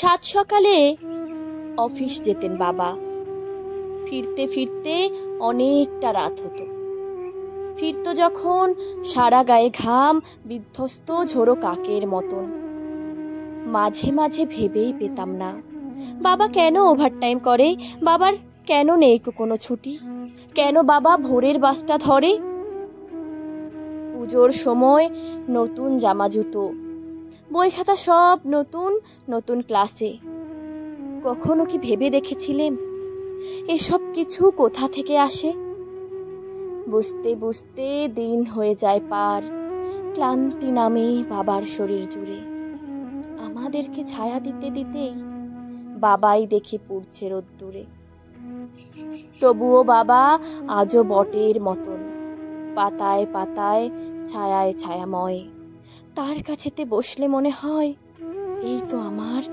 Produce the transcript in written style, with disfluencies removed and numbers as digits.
সাত সকালে অফিস যেতেন বাবা। ফিরতে ফিরতে অনেকটা রাত হতো। ফিরতো যখন সারা গায়ে ঘাম, বিধ্বস্ত ঝোড়ো কাকের মতন। মাঝে মাঝে ভেবেই পেতাম না বাবা কেন ওভারটাইম করে, বাবার কেন নেই কোনো ছুটি, কেন বাবা ভোরের বাসটা ধরে। পুজোর সময় নতুন জামা জুতো, বই খাতা সব নতুন নতুন ক্লাসে। কখনো কি ভেবে দেখেছিলেন এসব কিছু কোথা থেকে আসে? বুঝতে বুঝতে দিন হয়ে যায় পার, ক্লান্তি নামে বাবার শরীর জুড়ে। আমাদেরকে ছায়া দিতে দিতেই বাবাই দেখে পুড়ছে রোদ্দুরে। তবুও বাবা আজও বটের মতন, পাতায় পাতায় ছায়ায় ছায়াময়। তার কাছেতে বসলে মনে হয় এই তো আমার